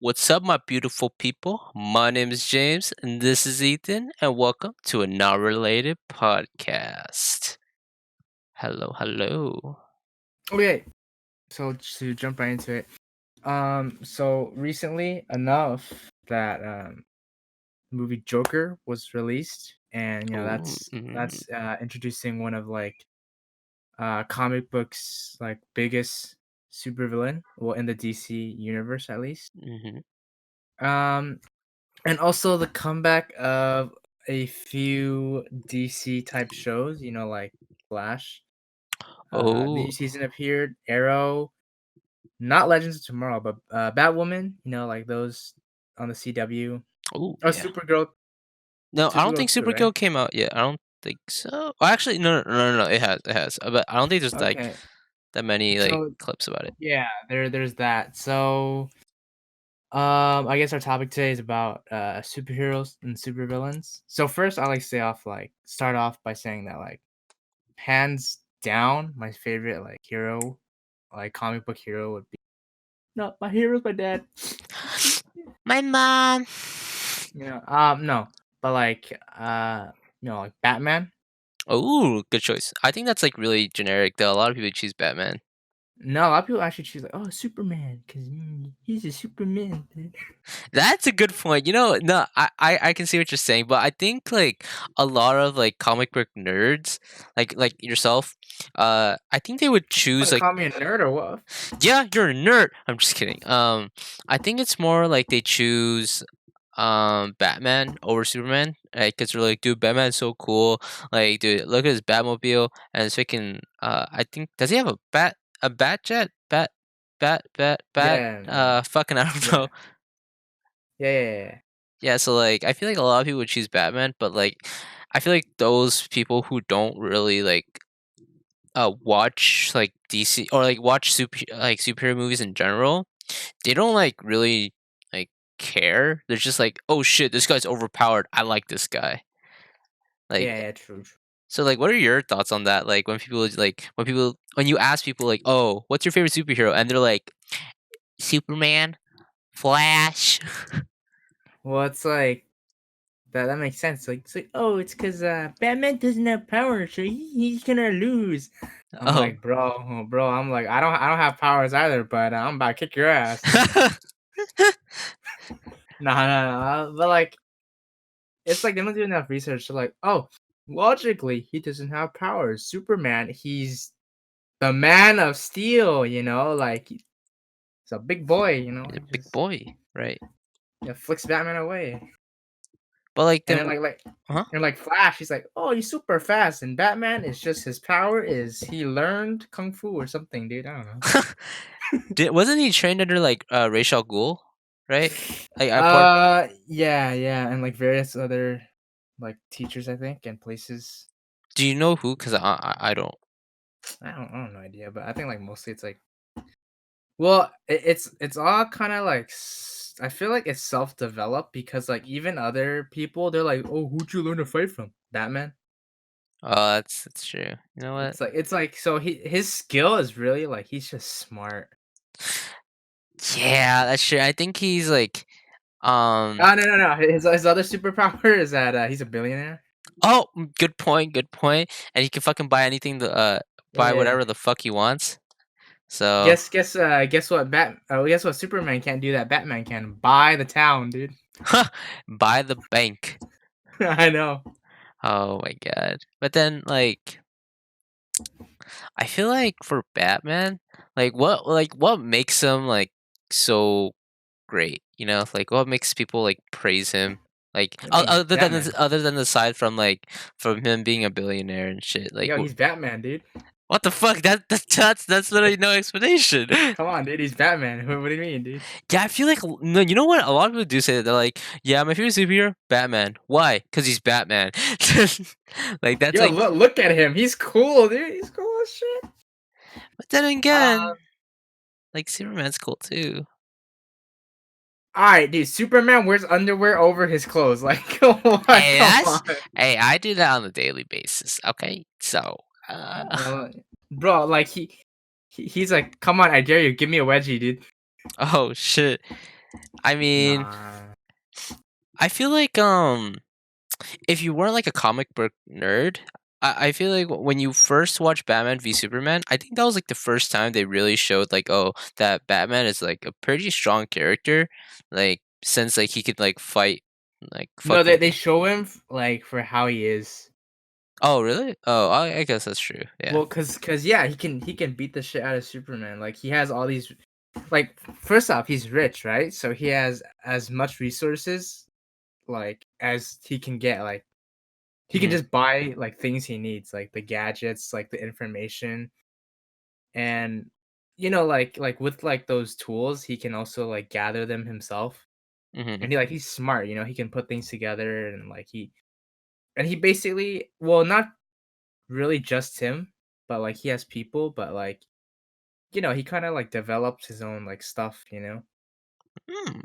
What's up, my beautiful people? My name is James, and this is Ethan, and welcome to a NotRelated podcast. Hello. Okay, so to jump right into it, so recently enough that movie Joker was released, and Ooh, that's introducing one of comic books biggest supervillain, well in the DC universe at least. mm-hmm. Um, and also the comeback of a few DC type shows, like Flash. The Oh, new season appeared. Arrow. Not Legends of Tomorrow, but Batwoman, like those on the CW. oh, Oh, yeah. Supergirl. No, I don't think Supergirl too, right? Supergirl came out yet. I don't think so. Oh, actually, no. It has. But I don't think there's Okay. that many So clips about it. yeah, there's that. So I guess our topic today is about superheroes and supervillains. So first I start off by saying that hands down my favorite hero, comic book hero would be no, my hero's my dad. My mom. No, but Batman. Oh, good choice. I think that's really generic though. A lot of people choose Batman. No, a lot of people actually choose Superman because he's a Superman. Dude. That's a good point. No, I can see what you're saying, but I think a lot of comic book nerds, like yourself, I think they would Want choose to call me a nerd or what? yeah, you're a nerd. I'm just kidding. I think it's more like they choose Batman over Superman. Because they're like, dude, Batman's so cool. Like, dude, look at his Batmobile and it's freaking. I think does he have a bat jet? Bat. Yeah, yeah, Fucking I don't know. yeah, yeah, yeah, yeah. Yeah, so I feel like a lot of people would choose Batman, but I feel like those people who don't really watch DC or watch superhero movies in general, they don't really like care. They're just like, oh shit, this guy's overpowered. I like this guy. Like Yeah, true, true. so what are your thoughts on that? Like when you ask people oh, what's your favorite superhero? And they're like Superman, Flash. Well, it's like that makes sense. Oh, it's because Batman doesn't have power, so he's gonna lose. I'm Oh. like, bro. I don't have powers either, but I'm about to kick your ass. No. But it's like they don't do enough research to oh, logically he doesn't have powers. Superman, he's the man of steel, he's a big boy, He's a he big just boy, right? flicks Batman away. But And then then huh? Flash, he's like, oh, he's super fast, and Batman is just his power is he learned kung fu or something, dude. I don't know. Wasn't he trained under Ra's al Ghul, right? Yeah, and various other teachers, I think, and places. Do you know who? Because I don't. I don't know idea, but I think mostly it's well, it's all kind of I feel like it's self developed because even other people they're like, oh, who'd you learn to fight from? Batman. Oh, that's true. You know what? It's so his skill is really he's just smart. Yeah, that's true. I think he's No. His other superpower is that he's a billionaire. Oh, good point. Good point. And he can fucking buy anything buy Yeah. whatever the fuck he wants. So Guess what? Guess what? Superman can't do that. Batman can buy the town, dude. buy the bank. I know. Oh my god. But then I feel like for Batman, what makes him so great? What makes people praise him? I mean, he's Batman. Other than aside from him being a billionaire and shit. Yo, he's Batman, dude. What the fuck? That's literally no explanation. Come on, dude. He's Batman. What do you mean, dude? Yeah, I feel no. You know what? A lot of people do say that. They're like, "Yeah, my favorite superhero, Batman. Why? Because he's Batman." That's Yo, look at him. He's cool, dude. He's cool as shit. But then again, Uh, Superman's cool too. all right, dude. Superman wears underwear over his clothes. Come on. Hey, I do that on a daily basis. Okay, so. Bro, he's like, come on, I dare you, give me a wedgie, dude. Oh shit. I mean, Nah. I feel like if you weren't like a comic book nerd, I feel like when you first watched Batman v Superman, I think that was like the first time they really showed like, oh, that Batman is like a pretty strong character, like since like he could like fight like No, they fucking. they show him like for how he is. Oh really? Oh, I guess that's true. Yeah. Well, cause yeah, he can beat the shit out of Superman. Like he has all these, like first off, he's rich, right? So he has as much resources like as he can get. Like he can Hmm. just buy like things he needs, like the gadgets, like the information, and like with like those tools, he can also like gather them himself. Hmm. And he's smart. He can put things together, and like he basically, well, not really just him, but like he has people, but like he kind of like develops his own like stuff. Hmm.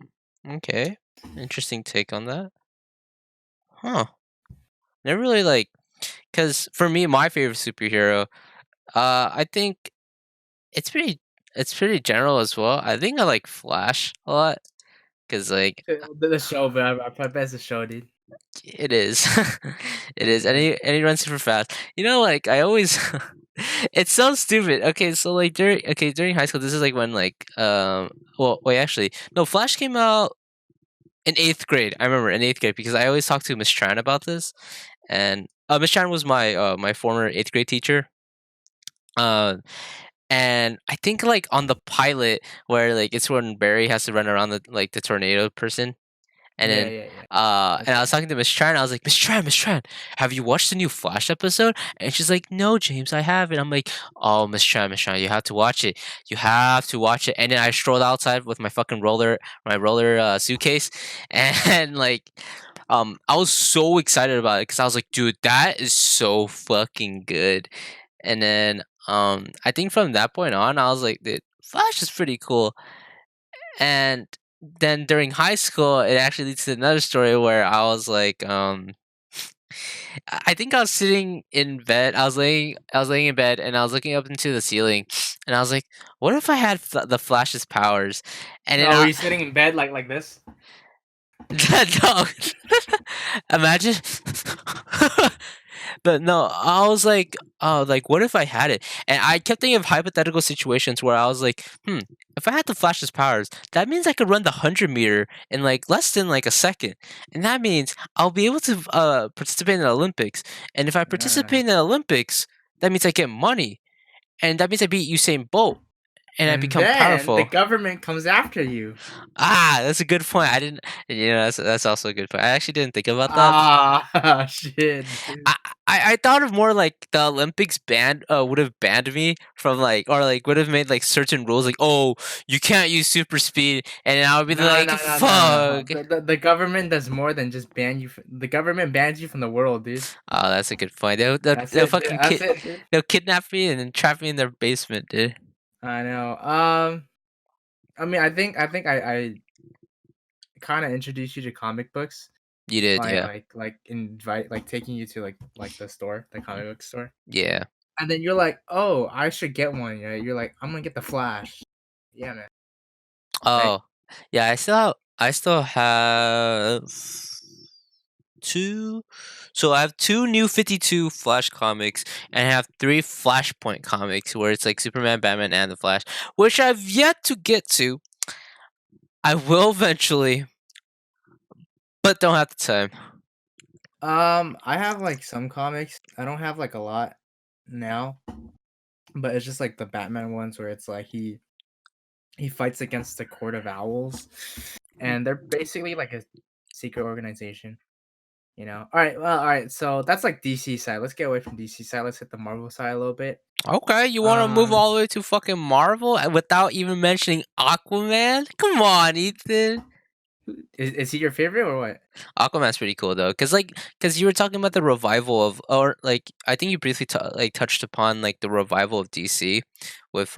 Okay. Interesting take on that. Huh. Never really like, cause for me, my favorite superhero, I think it's pretty it's pretty general as well. I think I like Flash a lot because like The show, but I bet it's a show, dude. it is. It is. And he runs super fast. Like I always it's so stupid. Okay, so like during high school, this is like when like well wait actually no, Flash came out in 8th grade. I remember in 8th grade because I always talked to Miss Tran about this. And Miss Tran was my former 8th grade teacher. Uh And I think like on the pilot where like it's when Barry has to run around the tornado person. And Yeah, then yeah, yeah. and That's I right. was talking to Miss Tran, I was like, Miss Tran, have you watched the new Flash episode? And she's like, no, James, I haven't. I'm like, oh, Miss Tran, you have to watch it. You have to watch it. And then I strolled outside with my roller suitcase, and like I was so excited about it because I was like, dude, that is so fucking good. And then I think from that point on, I was like, dude, Flash is pretty cool. And then during high school, it actually leads to another story where I was like, I think I was sitting in bed. I was laying in bed and I was looking up into the ceiling, and I was like, what if I had the Flash's powers? And then Oh, were you sitting in bed like this? no, imagine. But no, I was like, oh, like what if I had it? And I kept thinking of hypothetical situations where I was like, if I had the Flash's powers, that means I could run the 100 meter in like less than like a second, and that means I'll be able to participate in the Olympics. And if I participate Uh, in the Olympics, that means I get money, and that means I beat Usain Bolt, and I and become then the powerful. government comes after you. That's a good point. I didn't. That's also a good point. I actually didn't think about that. Ah, shit, dude. I, I thought of more like the Olympics would have banned me from like, or like would have made like certain rules like, oh, you can't use super speed, and then I would be No, like, no, no, no, no. fuck. The government does more than just ban you. The government bans you from the world, dude. Oh, that's a good point. That's They'll it, dude. fucking That's it, dude. they'll kidnap me and then trap me in their basement, dude. I know. I mean, I think I kind of introduced you to comic books, You did, like yeah, invite like taking you to like the store, the comic book store, yeah. and then you're like, oh, I should get one. You're like, I'm gonna get the Flash. Yeah, man. Right. Oh, yeah. I still have two. So I have two new 52 Flash comics, and I have three Flashpoint comics where it's like Superman, Batman, and the Flash, which I've yet to get to. I will eventually, but don't have the time. I have like some comics. I don't have like a lot now, but it's just like the Batman ones where it's like he fights against the Court of Owls, and they're basically like a secret organization. All right. Well, all right. So that's like DC side. Let's get away from DC side. Let's hit the Marvel side a little bit. Okay, you want to move Um, all the way to fucking Marvel without even mentioning Aquaman? Come on, Ethan. is he your favorite or what? Aquaman's pretty cool though, cause you were talking about the revival of, or like I think you briefly touched upon like the revival of DC with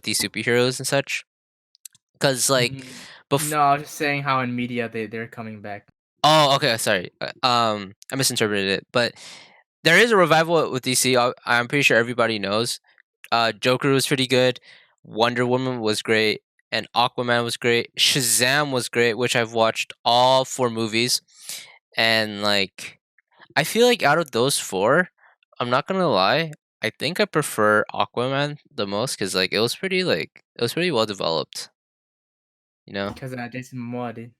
these superheroes and such. Cause like, No, I was just saying how in media they're coming back. oh, okay, sorry, I misinterpreted it, but there is a revival with DC. I'm pretty sure everybody knows. Joker was pretty good. Wonder Woman was great, and Aquaman was great. Shazam was great, which I've watched all 4 movies, and, like, I feel like out of those 4, I'm not gonna lie, I think I prefer Aquaman the most because like, it was pretty well developed, you know? Because Jason Momoa, dude.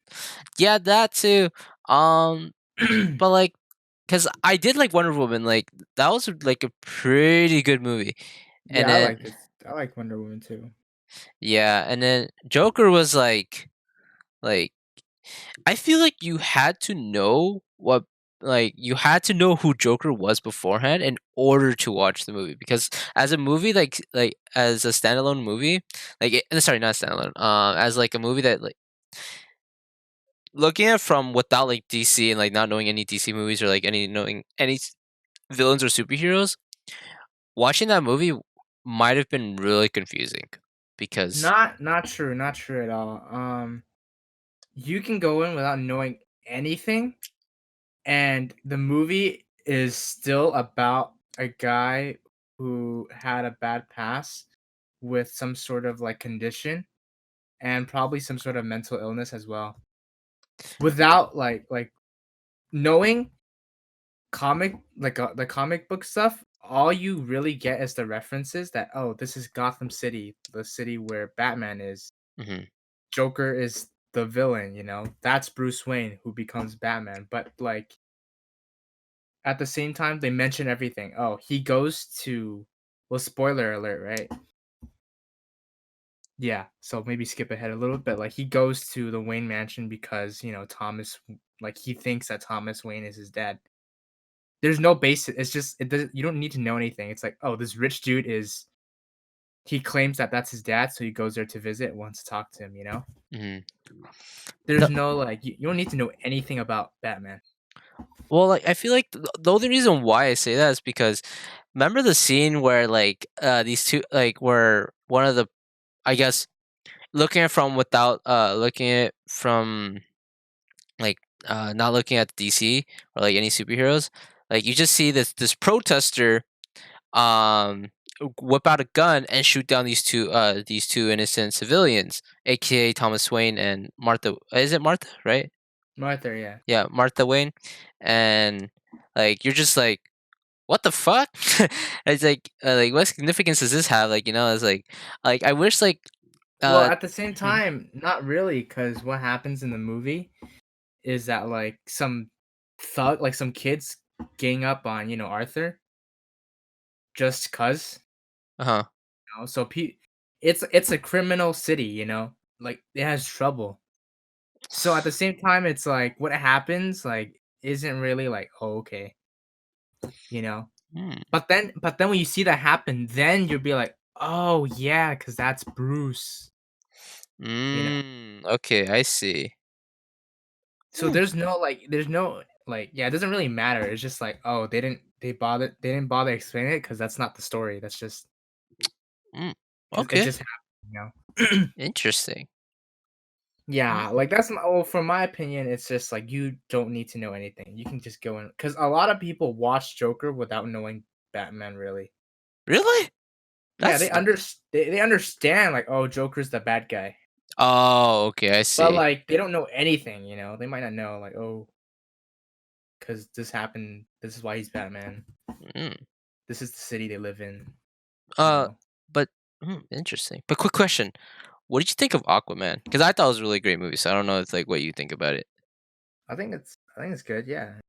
Yeah, that too, um, but, like, cause I did like Wonder Woman, like, that was, like, a pretty good movie, and Yeah, I then like this. I like Wonder Woman too. yeah, and then Joker was, like I feel like you had to know you had to know who Joker was beforehand in order to watch the movie because as a movie as a standalone movie sorry, not standalone, as like a movie that like looking at from without like DC and like not knowing any DC movies or like any knowing any villains or superheroes, watching that movie might have been really confusing because Not true, not true at all. You can go in without knowing anything, and the movie is still about a guy who had a bad past with some sort of like condition and probably some sort of mental illness as well. Without knowing the comic book stuff, all you really get is the references that oh, this is Gotham City, the city where Batman is. Mhm, Joker is the villain, you know? That's Bruce Wayne who becomes Batman. But like at the same time, they mention everything. Oh, he goes to well, spoiler alert, right? Yeah, so maybe skip ahead a little bit. Like he goes to the Wayne mansion because, you know, like he thinks that Thomas Wayne is his dad. There's no basis. It's just it doesn't you don't need to know anything. It's like, oh, this rich dude is he claims that that's his dad, so he goes there to visit, wants to talk to him, you know? mhm. There's no like you don't need to know anything about Batman. Well, like I feel like the only reason why I say that is because remember the scene where like these two like where one of the I guess looking at from without looking at from like not looking at DC or like any superheroes, like you just see this protester um whip out a gun and shoot down these two innocent civilians, aka Thomas Wayne and Martha. Is it Martha, right? Martha, yeah. Yeah, Martha Wayne, and like you're just like, what the fuck? It's like what significance does this have? Like it's like I wish Well, uh at the same mhm, time, not really, because what happens in the movie is that like some kids gang up on Arthur just cause uh-huh. so it's a criminal city, like it has trouble. So at the same time, it's like what happens like isn't really like oh, okay, you know. Mm, But then when you see that happen, then you'll be like oh yeah, because that's Bruce, you know. okay, I see. So Hmm, there's no yeah, it doesn't really matter. It's just like, oh, they didn't bother explaining it because that's not the story. That's just mm, it okay, just happened, you know? interesting. Yeah, Mm, like that's my well, from my opinion, it's just like you don't need to know anything. You can just go in because a lot of people watch Joker without knowing Batman really. really? Yeah, That's they understand like, oh, Joker's the bad guy. oh, okay, I But see. like they don't know anything, you know. They might not know like, oh, because this happened, this is why he's Batman. Mm. This is the city they live in, you Uh, know. but interesting. But quick question: what did you think of Aquaman? Because I thought it was a really great movie. So I don't know if like what you think about it. I think it's good, yeah.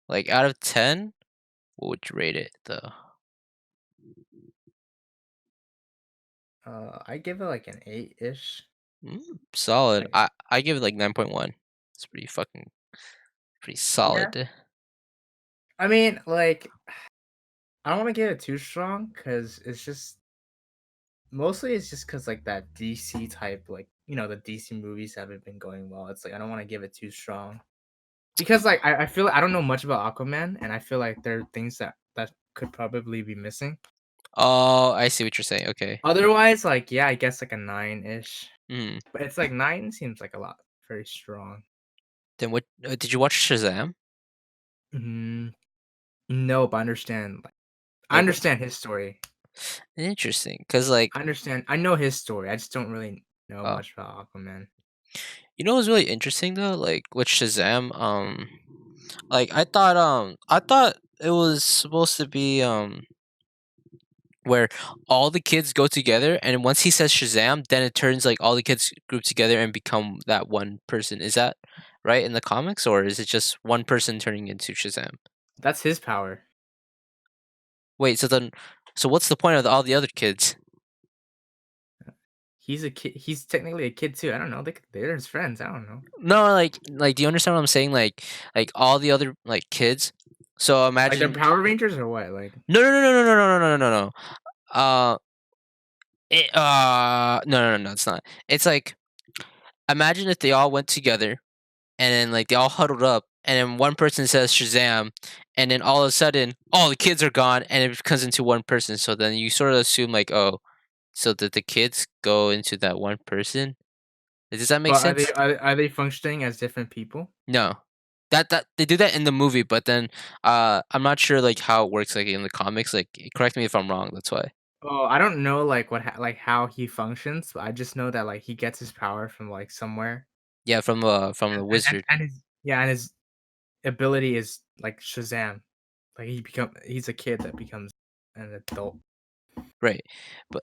Like out of 10, what would you rate it though? I give it like an 8-ish. Solid. Like I give it like 9.1. It's pretty yeah. solid. I mean, like I don't want to give it too strong because it's just because like that DC type, like the DC movies haven't been going well. It's like I don't want to give it too strong because like I feel like I don't know much about Aquaman, and I feel like there are things that could probably be missing. Oh, I see what you're saying. Okay. Otherwise, like yeah, I guess like a 9-ish, Mm. but it's like 9 seems like a lot, very strong. Then what? Did you watch Shazam? Mm, no, but I Like what? understand his story. Interesting, cause like I know his story. I just don't really. know Oh, much about Aquaman. you know what's really interesting though? Like with Shazam, like I thought it was supposed to be where all the kids go together, and once he says Shazam, then it turns like all the kids group together and become that one person. Is that right in the comics, or is it just one person turning into Shazam? That's his power. Wait, so then, so what's the point of all the other kids? He's a kid. He's technically a kid too. I don't know. They're his friends. I don't know. No, do you understand what I'm saying? Like all the other like kids. So Like they're imagine. Power Rangers or what? Like No, no, no, no, no, no, no, no, no, no, no. Uh, no, no, no, no. It's not. It's like imagine if they all went together and then like they all huddled up, and then one person says Shazam, and then all of a sudden all the kids are gone, and it becomes into one person. So then you sort of assume like, oh, so did the kids go into that one person? Does that make but sense? are they functioning as different people? No. That they do that in the movie, but then I'm not sure like how it works like in the comics. Like correct me if I'm wrong. That's why. Oh, I don't know like like how he functions, but I just know that like he gets his power from like somewhere. Yeah, from the wizard, And his yeah, and his ability is like Shazam. Like he's a kid that becomes an adult. right? But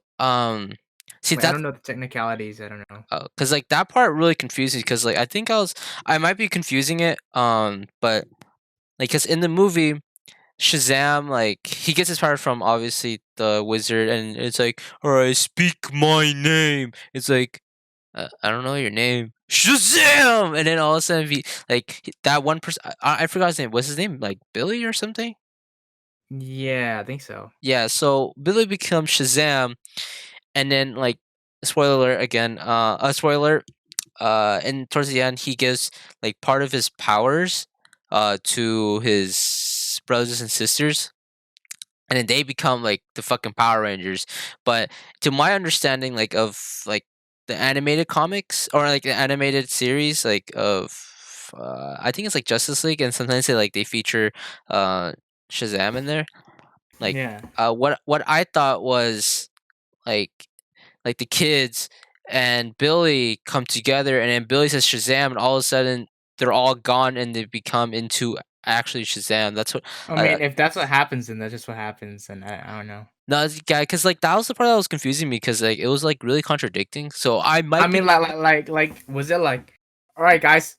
see Like I that don't know the technicalities. I don't know. because like that part really confused me because like I might be confusing it but like because in the movie Shazam, like he gets his power from obviously the wizard, and it's like, all right, speak my name. It's like, I don't know your name, Shazam, and then all of a sudden, that one person, I forgot his name. What's his name? Like Billy or something? Yeah, I think so. Yeah. So Billy becomes Shazam, and then like, spoiler alert again. A spoiler. And towards the end, he gives like part of his powers, to his brothers and sisters, and then they become like the fucking Power Rangers. But to my understanding, like of like the animated comics or like the animated series, like of I think it's like Justice League, and sometimes they feature uh Shazam in there. Like Yeah. what I thought was like the kids and Billy come together, and then Billy says Shazam, and all of a sudden they're all gone and they become into actually Shazam. That's what I uh, mean, if that's what happens, then that's just what happens, and I don't know. no, guy, because like that was the part that was confusing me because like it was like really contradicting. So I I might be mean, was it like, all right, guys,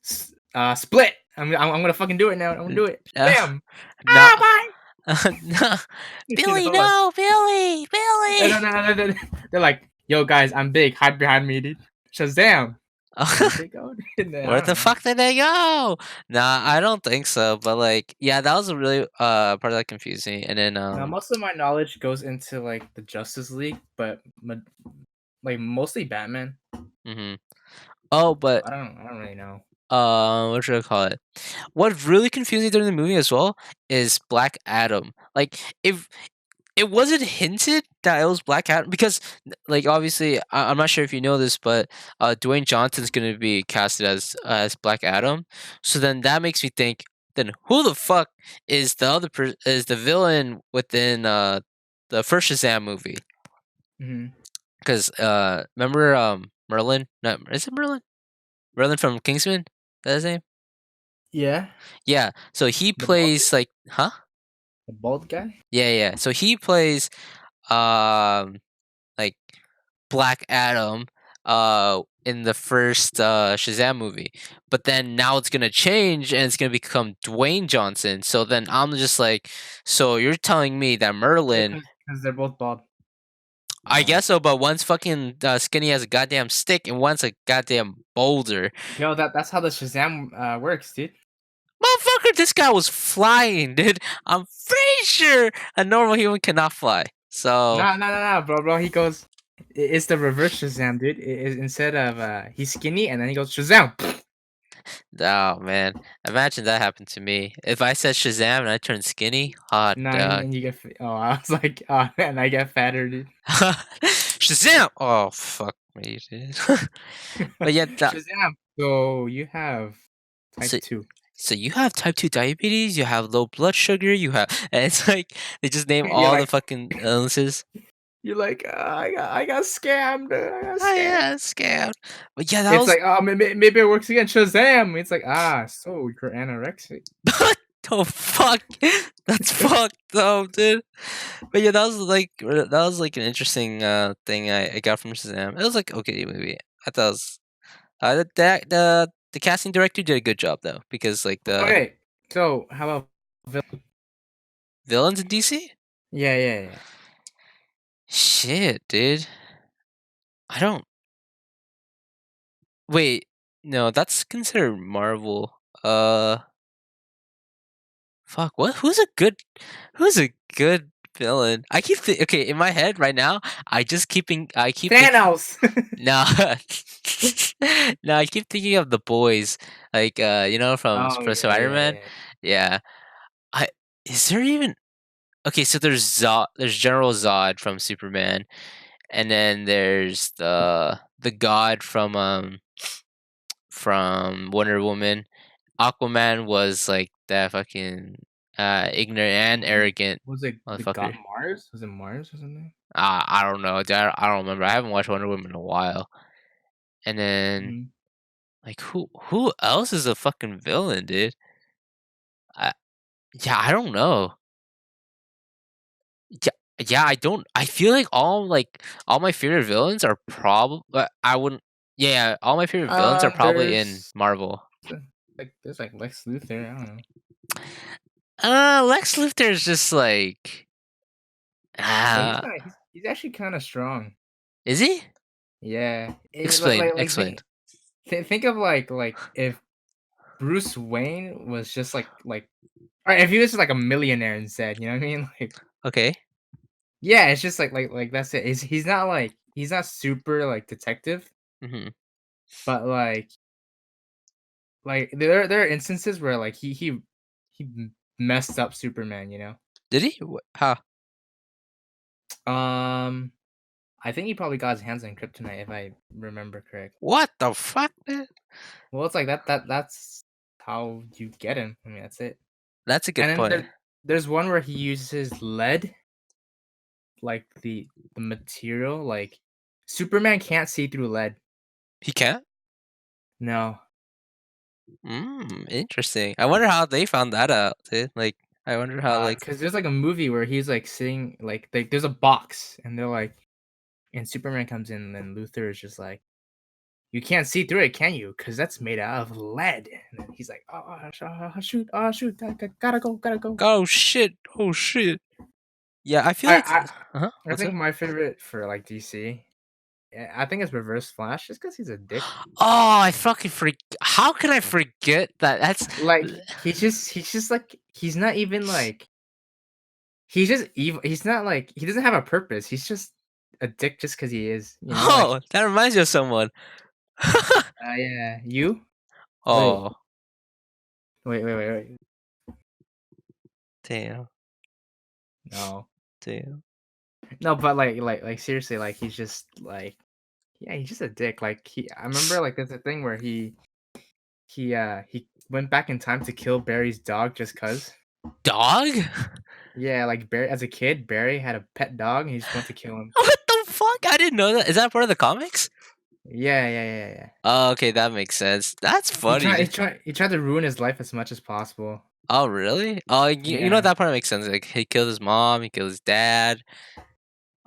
split. I'm gonna fucking do it now. I'm gonna n- do it. uh, Bam. no, Ah, bye. no, You Billy, know, like no, Billy, no, Billy. no, no, no, no. They're like, yo, guys, I'm big. Hide behind me, dude. Shazam. Where'd they go? Where I the don't know. fuck did they go? Nah, I don't think so. But like, yeah, that was a really part that confused me. And then Now, most of my knowledge goes into like the Justice League, but like mostly Batman. mhm. Oh, So but I don't really know. what should I call it? What really confused me during the movie as well is Black Adam. Like, if it wasn't hinted that it was Black Adam because, like, obviously, I'm not sure if you know this, but Dwayne Johnson's gonna be casted as Black Adam. So then that makes me think, then who the fuck is is the villain within the first Shazam movie? Hmm. Because remember Merlin? No, is it Merlin? Merlin from Kingsman? Is that his name? Yeah, Yeah. So he the bald, plays like, huh? the bald guy. Yeah, yeah. So he plays um like Black Adam in the first Shazam movie. But then now it's gonna change and it's gonna become Dwayne Johnson. So then I'm just like, so you're telling me that Well, Merlin, because they're both bald. I guess so, but one's fucking skinny as a goddamn stick and one's a goddamn boulder. Yo, that's how the Shazam works, dude. Motherfucker, this guy was flying, dude. I'm pretty sure a normal human cannot fly. So, Nah, nah, nah, nah, bro. He goes, it's the reverse Shazam, dude. Instead of he's skinny and then he goes Shazam. oh man, imagine that happened to me. If I said Shazam and I turned skinny, hot Nah, dog. and you get. Oh, I was like, and I get fatter, dude. Shazam! Oh fuck me, dude. But yeah, Shazam. So you have type so 2. so you have type 2 diabetes, you have low blood sugar, you have, and it's like they just name You're all the like, fucking illnesses. You're like, I got scammed. I got Oh scammed. yeah, scammed. But yeah, that It's was like, oh, maybe it works again. Shazam! It's like, so you're anorexic. what the fuck? That's fucked up, dude. But yeah, that was like an interesting thing I got from Shazam. It was like okay movie. I thought it was the casting director did a good job though because like the Okay, so how about villains in DC. yeah, yeah, yeah. Shit, dude. I don't wait. No, that's considered Marvel. Fuck. What? Who's a good villain? Okay in my head right now. I keep thinking. Thanos. No, no. I keep thinking of the boys, like from Oh yeah, Spider yeah, Man. yeah. Yeah. I is there even okay? So there's Zod. There's General Zod from Superman, and then there's the God from Wonder Woman. Aquaman was like that fucking ignorant and arrogant Was it the motherfucker. god Mars? Was it Mars or something? I don't know. Dude, I don't remember. I haven't watched Wonder Woman in a while. And then Mhm. like who else is a fucking villain, dude? I, yeah, I don't know. Yeah, yeah, I don't. I feel like all my favorite villains are probably. I wouldn't. Yeah, all my favorite villains are probably in There's Marvel. there's like Lex Luthor. I don't know. Lex Luthor is just like. But he's Ah, not. He's actually kind of strong. is he? Yeah. Explain, Like explain. think of like if Bruce Wayne was just or if he was just like a millionaire instead. You know what I mean? Like Okay. yeah, it's just like that's it. He's not super like detective, Mm-hmm. but there are instances where like he messed up Superman. You know. Did he? How? Um, I think he probably got his hands on kryptonite if I remember correct. What the fuck, man? Well, it's like that's how you get him. I mean, that's it. That's a And good then point. there's one where he uses lead, like the material. Like Superman can't see through lead. He can't. No, Interesting. I wonder how they found that out, dude. Like, I wonder how like. because there's like a movie where he's like sitting like there's a box and they're like and Superman comes in and then Luthor is just like you can't see through it, can you? Because that's made out of lead. And then he's like, shoot, gotta go, gotta go. Oh shit! Oh shit! Yeah, I feel I like. I Huh? I What's think up? my favorite for like DC, I think it's Reverse Flash, just because he's a dick. Oh, I fucking How can I forget that? That's. Like he's just like he's not even like he's just evil. He's not like he doesn't have a purpose. He's just a dick just because he is. You know, like Oh, that reminds me of someone. yeah, you wait, Oh, wait. damn, No, damn. no, but like seriously, like he's just like yeah, he's just a dick. Like I remember like there's a thing where he went back in time to kill Barry's dog just cause. Dog? Yeah, like Barry as a kid, Barry had a pet dog and he just went to kill him. What the fuck? I didn't know that. Is that part of the comics? Yeah. Oh, okay, that makes sense. That's He tried he funny. tried he tried to ruin his life as much as possible. Oh, really? Oh, you know Yeah. that part makes sense. Like he killed his mom, he killed his dad.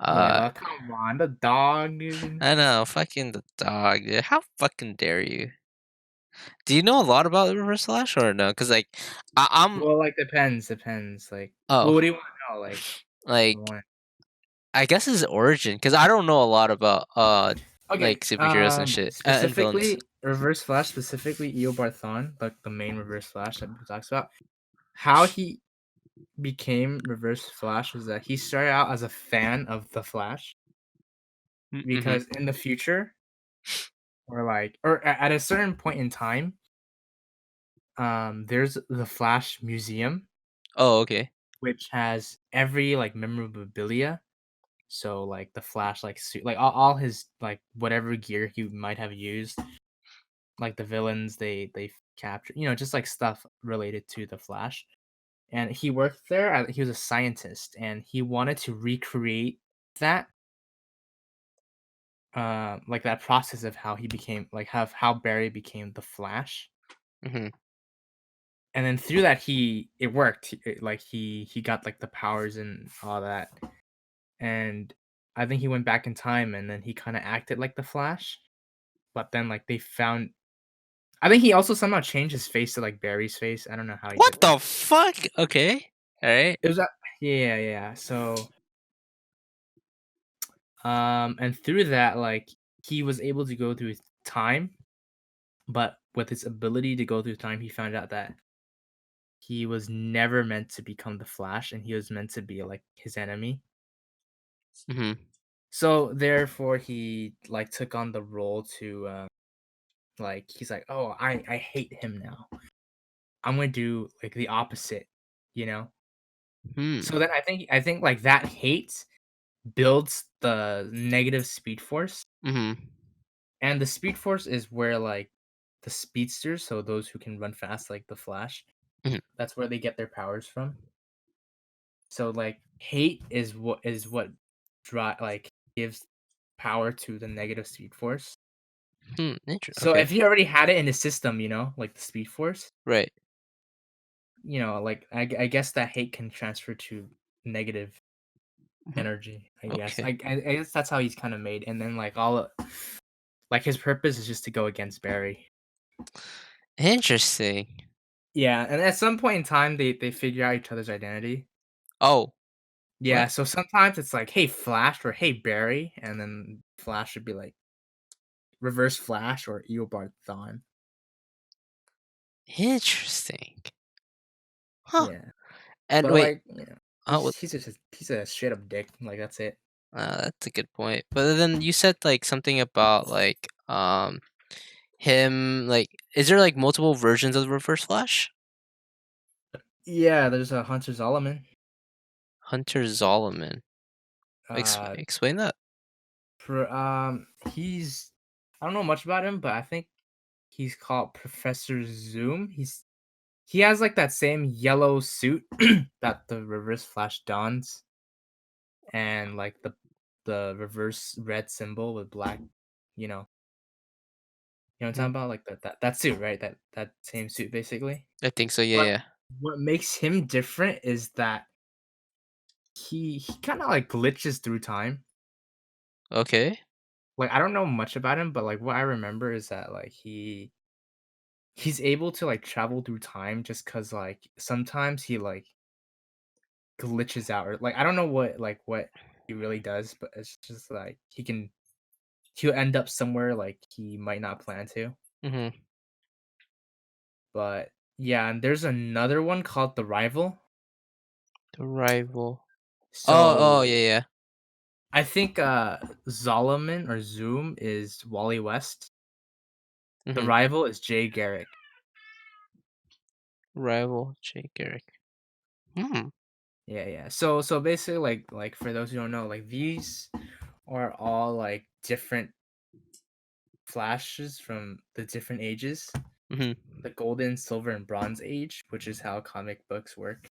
Yeah, Uh, like, come on, the dog, dude. I know, fucking the dog. Dude. How fucking dare you? Do you know a lot about the Reverse Flash or no? Because like, I'm Well, like depends. Like, well, oh, what do you want to know? Like, like what? I guess his origin. Because I don't know a lot about like Okay, superheroes and shit and villains. specifically Reverse Flash, specifically Eobard Thawne, like the main Reverse Flash that people talks about. How he became Reverse Flash was that he started out as a fan of the Flash Mm-hmm. because in the future, or at a certain point in time, there's the Flash Museum, Oh, okay. which has every like memorabilia. So like the Flash like suit, like all his like whatever gear he might have used, like the villains they captured, just like stuff related to the Flash. And he worked there. He was a scientist, and he wanted to recreate that. like that process of how he became like how Barry became the Flash, Mhm. and then through that it worked. Like he got like the powers and all that, and I think he went back in time and then he kind of acted like the Flash, but then like they found. I think he also somehow changed his face to like Barry's face. I don't know how he did What that. the fuck? Okay. All right. It was that. Yeah, yeah. So and through that, like he was able to go through time, but with his ability to go through time, he found out that he was never meant to become the Flash, and he was meant to be like his enemy. Mhm. So therefore, he like took on the role to like he's like, oh, I hate him now. I'm gonna do like the opposite, you know. Hmm. So then I think like that hate builds the negative speed force. Mhm. And the speed force is where like the speedsters, so those who can run fast like the Flash, Mhm. that's where they get their powers from. So like hate is what like gives power to the negative speed force. Hmm. So Okay. if you already had it in the system, like the speed force, Right. like I guess that hate can transfer to negative Mhm. energy. I guess Okay. I guess that's how he's kind of made. And then like like his purpose is just to go against Barry. Interesting. Yeah, and at some point in time, they figure out each other's identity. Oh. Yeah, What? so sometimes it's like, "Hey, Flash," or "Hey, Barry," and then Flash should be like Reverse Flash or Eobard Thawne. Interesting. Huh. Yeah, And but wait. like, What? he's a straight up dick. Like that's it. That's a good point. But then you said like something about like him like is there like multiple versions of the Reverse Flash? Yeah, there's a Hunter Zolomon. Hunter Zolomon. Uh, Explain that. he's I don't know much about him, but I think he's called Professor Zoom. He has like that same yellow suit that the Reverse Flash dons, and like the reverse red symbol with black, you know, what I'm Hmm. talking about, like that suit, right? That same suit basically. I think so. Yeah. But Yeah. what makes him different is that he kind of like glitches through time. Okay. Like I don't know much about him, but like what I remember is that like he's able to like travel through time just cuz like sometimes he like glitches out, or like I don't know what he really does, but it's just like he'll end up somewhere like he might not plan to. Mhm. But yeah, and there's another one called The Rival. The rival. Oh. So Yeah. Yeah. I think Zolomon or Zoom is Wally West. The Mhm. Rival is Jay Garrick. Rival Jake Garrick. Hmm. Yeah, yeah. So basically like for those who don't know, like these are all like different flashes from the different ages. Mhm. The golden, silver, and bronze age, which is how comic books work.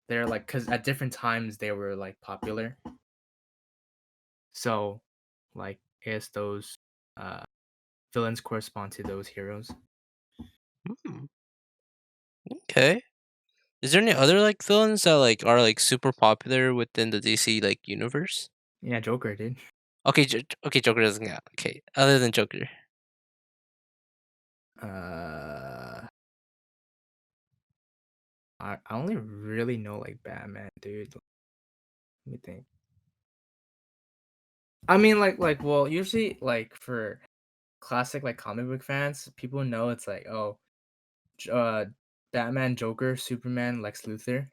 They're like because at different times they were like popular. So like I guess those uh villains correspond to those heroes. Hmm. Okay. Is there any other like villains that like are like super popular within the DC like universe? Yeah, Joker did. Okay. Okay. Joker doesn't count. Okay. Other than Joker. Uh I only really know like Batman, dude. Let me think. I mean like well, usually like for classic like comic book fans, people know it's like, oh, J- Batman, Joker, Superman, Lex Luthor.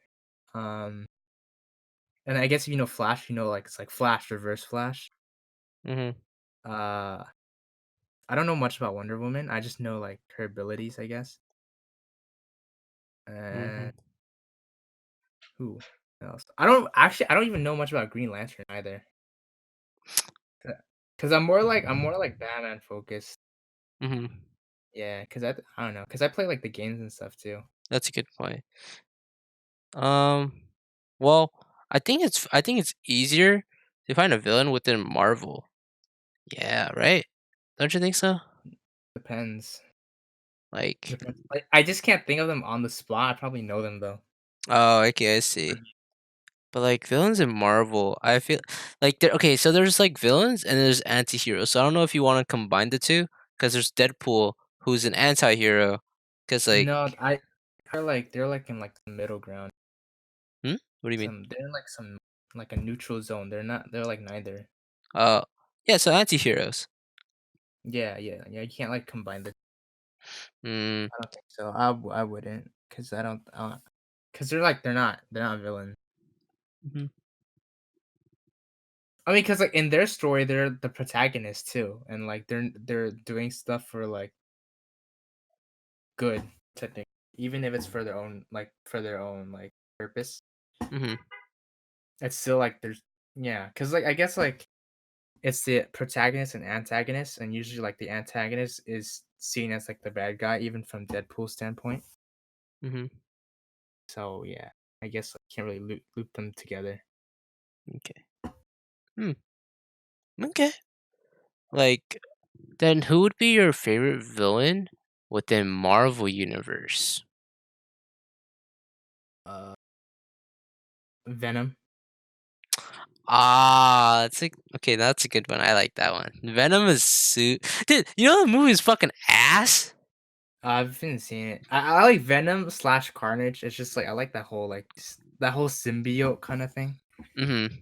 Um and I guess if you know Flash, like it's like Flash, Reverse Flash. Mhm. Uh I don't know much about Wonder Woman. I just know like her abilities, I guess. Mhm. And who else? I don't even know much about Green Lantern either. Cause I'm more like Batman focused. Mhm. Yeah, cause I don't know, cause I play like the games and stuff too. That's a good point. Um. Well, I think it's easier to find a villain within Marvel. Yeah, right? Don't you think so? Depends. Like, Depends. Like, I just can't think of them on the spot. I probably know them though. oh, okay, I see. But like villains in Marvel, I feel like there. Okay, so there's like villains and there's anti-heroes. So I don't know if you want to combine the two, because there's Deadpool, who's an anti-hero. Because like, No, I they're like in like the middle ground. hmm? What do you mean? They're in like some like a neutral zone. They're like neither. Uh, yeah. So anti-heroes. Yeah, yeah, yeah. You can't like combine the. Hmm. I don't think so. I wouldn't because I don't. Because they're not villains. Mhm. I mean, because like in their story, they're the protagonist too, and like they're doing stuff for like good, technically, even if it's for their own like purpose. Mhm. It's still like there's yeah, because like I guess like it's the protagonist and antagonist, and usually like the antagonist is seen as like the bad guy, even from Deadpool's standpoint. Mhm. So yeah, I guess I can't really loop them together. Okay. Hmm. Okay. Like, then who would be your favorite villain within Marvel Universe? Uh, Venom. Ah, that's like okay. That's a good one. I like that one. Venom is dude. You know the movie is fucking ass. I haven't seen it. I like Venom slash Carnage. It's just like I like that whole like that whole symbiote kind of thing. Mhm.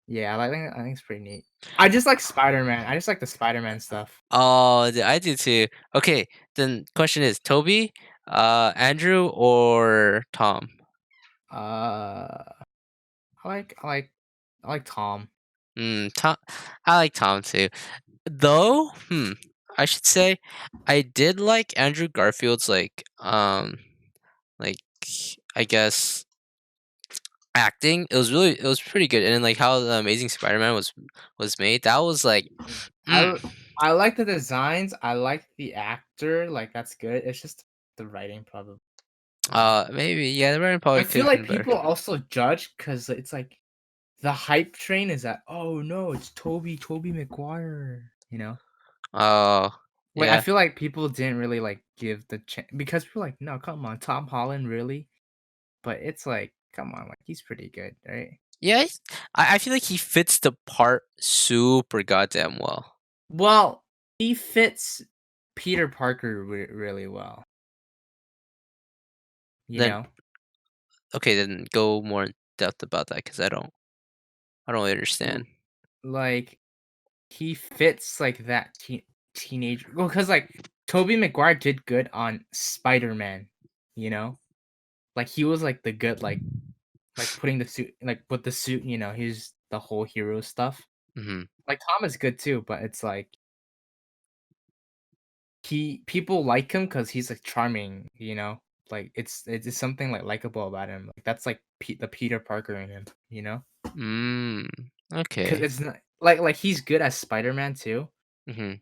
Yeah, I think it's pretty neat. I just like Spider Man. I just like the Spider Man stuff. Oh, I do too. Okay, then question is Toby, Andrew, or Tom? Uh, I like I like I like Tom. Tom. I like Tom too. Though, I should say, I did like Andrew Garfield's like I guess acting. It was pretty good, and then like how the Amazing Spider-Man was made. That was like, mm, I I like the designs. I like the actor. Like that's good. It's just the writing probably. You know, maybe yeah, the writing I probably could feel have like been better. people also judge because it's like the hype train is that oh no, it's Toby Maguire. You know. Oh Like, I yeah, feel like people didn't really, like, give the chance because people are like, "No, come on, Tom Holland, really?" But it's like, come on, like, he's pretty good, right? yeah. I feel like he fits the part super goddamn well. Well, he fits Peter Parker really well, you Then know? okay, then go more in depth about that because I don't really L understand. like, he fits, like, that teenage well, because like, Tobey Maguire did good on Spider-Man, you know? Like, he was, like, the good, like, putting the suit like, with the suit, he's the whole hero stuff. Hmm. Like, Tom is good too, but it's like people like him because he's, like, charming, you know? Like, it's something, like, likable about him. Like, that's, like, the Peter Parker in him, you know? Mm. Because Okay. it's not like, he's good as Spider-Man too, Hmm.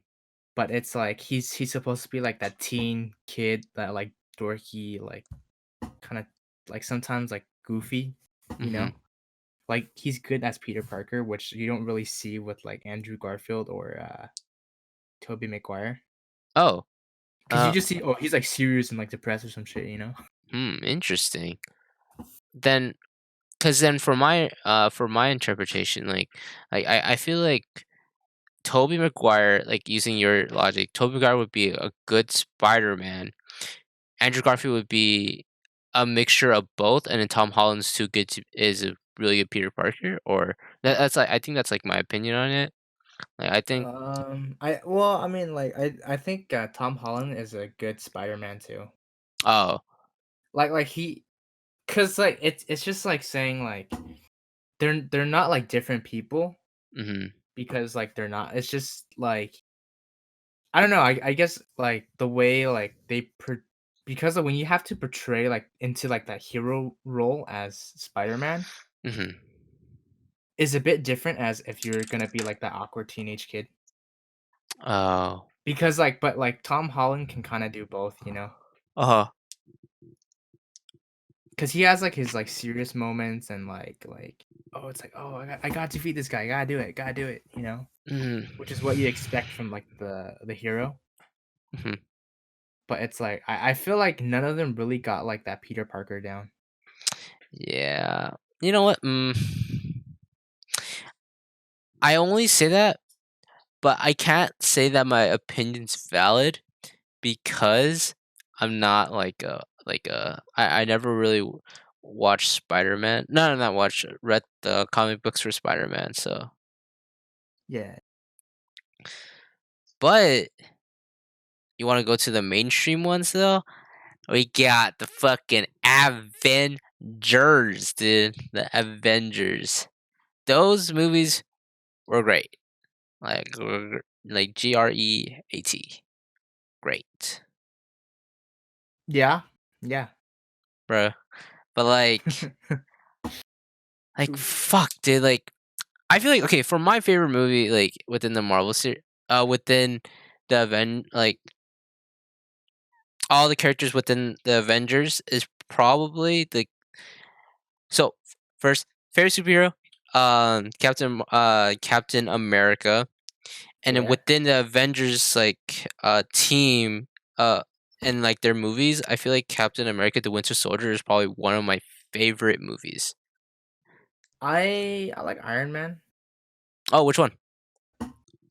but it's like he's supposed to be, like, that teen kid that, like, dorky, like, kinda, like, sometimes, like, goofy, you Hmm. know? Like, he's good as Peter Parker, which you don't really see with, like, Andrew Garfield or, Tobey Maguire. Oh. 'Cause you Uh. just see, oh, he's, like, serious and, like, depressed or some shit, you know? Interesting. Then, because then for my interpretation, like I feel like Toby Maguire, like using your logic, Toby Maguire would be a good Spider-Man. Andrew Garfield would be a mixture of both, and then Tom Holland's too good to is a really good Peter Parker. Or that's like I think that's like my opinion on it. Like I think, I mean, like, I think, Tom Holland is a good Spider-Man too. oh, Like, cause like, it's just like saying, like, they're not, like, different people mm-hmm, because, like, they're not it's just, like I don't know, I guess, like, the way, like, because of when you have to portray, like, into, like, that hero role as Spider-Man mm-hmm. is a bit different as if you're gonna be, like, that awkward teenage kid. Oh, Because, like Tom Holland can kinda do both, you know? uh-huh. because he has like his like serious moments and like oh it's like oh I got to defeat this guy, gotta do it, you know, Mm, which is what you expect from like the hero. mhm. But it's like I feel like none of them really got like that Peter Parker down. Yeah. You know what? I only say that, but I can't say that my opinion's valid because I'm not I never really watched Spider-Man. No, not watched read the comic books for Spider-Man. So, Yeah. but you want to go to the mainstream ones though? We got the fucking Avengers, dude. The Avengers. Those movies were great. Like GREAT. Great, Yeah. Yeah. bro. But fuck, dude. Like, I feel like okay for my favorite movie, like within the Marvel series, within the all the characters within the Avengers is probably the so first favorite superhero, Captain America, and then Yeah. within the Avengers team, uh and like their movies, I feel like Captain America: The Winter Soldier is probably one of my favorite movies. I like Iron Man. Oh, which one?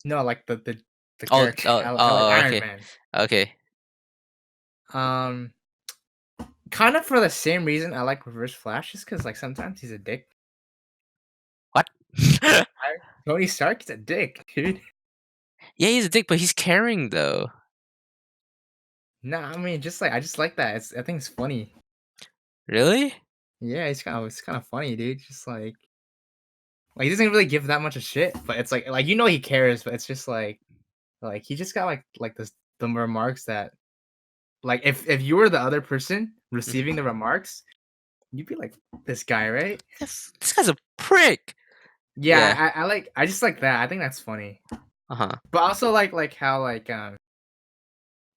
No, like the Oh, character. oh, I like oh, Iron okay, Man. okay. Um, kind of for the same reason I like Reverse Flash, just because like sometimes he's a dick. What? Tony Stark is a dick, dude. Yeah, he's a dick, but he's caring though. Nah, I mean, just like I just like that. I think it's funny. Really? Yeah, it's kind of funny, dude. Just like he doesn't really give that much a shit, but it's like you know he cares, but it's just like he just got like this the remarks that like if you were the other person Mhm. receiving the remarks, you'd be like this guy, right? This guy's a prick. Yeah. Yeah, I just like that. I think that's funny. Uh huh. But also like how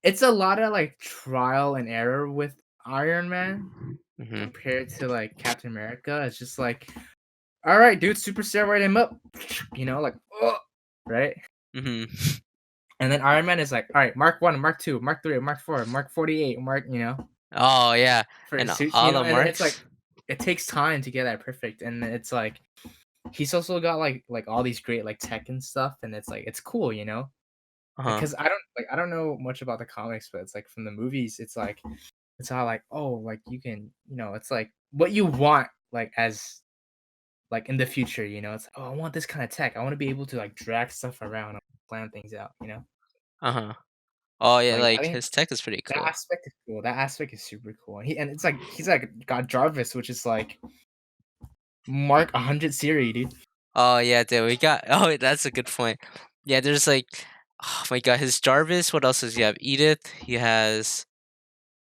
it's a lot of like trial and error with Iron Man Mhm. compared to like Captain America. It's just like, all right, dude, super steroid him up, you know, like oh, right. Mhm. And then Iron Man is like, all right, Mark 1, Mark 2, Mark 3, Mark 4, Mark 48, Mark, you know, Oh yeah, for and his suits, all you know, the and it's like marks. it takes time to get that perfect. And it's like he's also got like all these great like tech and stuff, and it's like it's cool, you know? Uh huh. Because I don't know much about the comics, but it's like from the movies, it's like it's all like, oh, like you can, you know, it's like what you want like as like in the future, you know, it's like, oh, I want this kind of tech. I want to be able to like drag stuff around and plan things out, you know? Uh huh. Oh yeah, Like I like think his tech is pretty that cool. aspect is cool. That aspect is super cool. And it's like he's like got Jarvis, which is like Mark 100 Siri, dude. Oh yeah, dude, we got. Oh, that's a good point. Yeah, there's like, oh my god, his Jarvis. What else does he have? Edith. He has.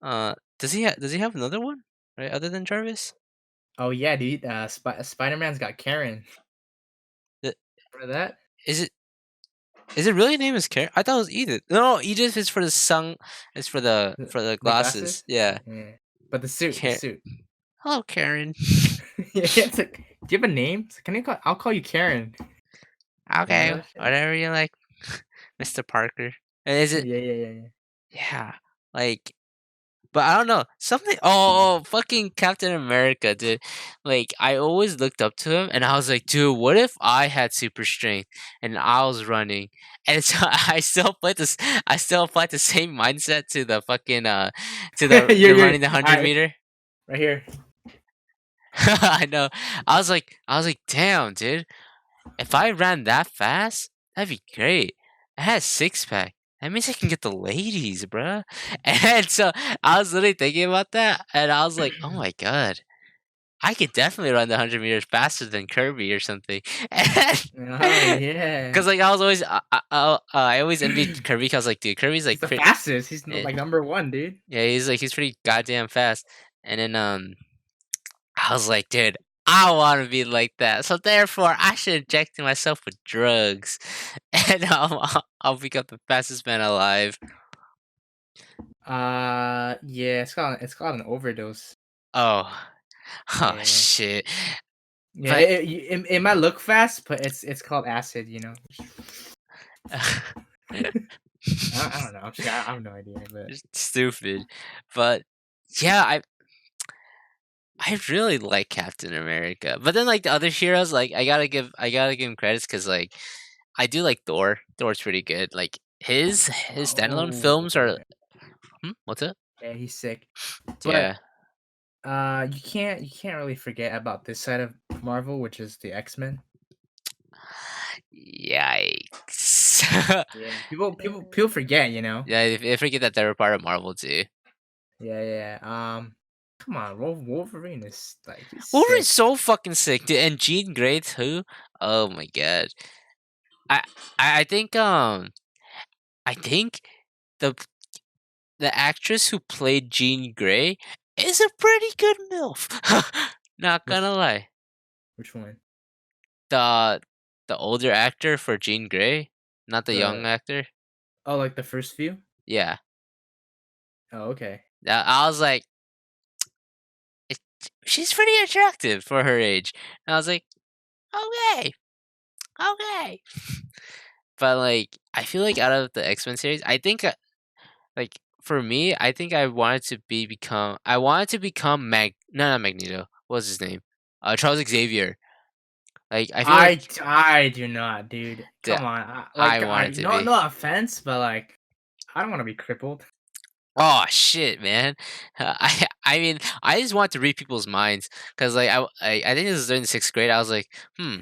Does he have another one? Right, other than Jarvis. Oh yeah, dude. Spider-Man's got Karen. The- Remember that? Is it? Is it really name is Karen? I thought it was Edith. No, Edith is for the sun. Is for the The glasses. glasses? Yeah. Yeah. But the Karen. suit. Hello, Karen. Yeah, it's like, do you have a name? It's like, can you call? I'll call you Karen. Remember Okay, that shit? whatever you like, Mr. Parker. And is it? Yeah, yeah, yeah, yeah. Yeah. Like, but I don't know. Something oh, fucking Captain America, dude. Like I always looked up to him and I was like, dude, what if I had super strength and I was running? And so I still applied the same mindset to the fucking you're the you're running the all 100 right, meter. right here. I know. I was like, damn, dude. If I ran that fast, that'd be great. I had a six pack. That means I can get the ladies, bruh. And so I was literally thinking about that, and I was like, "Oh my god, I could definitely run the 100 meters faster than Kirby or something." Oh yeah. Because like I was always, I always envied Kirby. Because like, dude, Kirby's He's like, the fastest. He's eh, like number one, dude. yeah, he's pretty goddamn fast. And then I was like, dude, I want to be like that. So therefore, I should inject myself with drugs, and I'll become the fastest man alive. Yeah, it's called an overdose. Oh. Oh Yeah. shit. Yeah, But it might look fast, but it's called acid, you know? I don't know, actually, I have no idea, but it's stupid. But yeah, I really like Captain America. But then like the other heroes, like I gotta give him credits because like I do like Thor. Thor's pretty good. Like his standalone oh, films are what's it? yeah, he's sick. But, Yeah. you can't really forget about this side of Marvel, which is the X-Men. Yikes. Yeah, people forget, you know? Yeah, I forget that they're a part of Marvel too. Yeah, yeah, come on, Wolverine is, like, he's Wolverine's sick. so fucking sick, dude. And Jean Grey too. Oh my god. I I think I think the the actress who played Jean Grey is a pretty good MILF. Not gonna Which lie. which one? The the older actor for Jean Grey, not the young The actor. Oh, like, the first few? Yeah. Oh, okay. I was like, "It- she's pretty attractive for her age. And I was like, okay, okay. But like, I feel like out of the X Men series, I think like for me, I think I wanted to become not Magneto. What was his name? Charles Xavier. Like I feel like I do not, dude. the Come on, I wanted to be. no offense, but, like, I don't wanna be crippled. Oh shit, man! I mean, I just want to read people's minds because like I think this is during the sixth grade. I was like,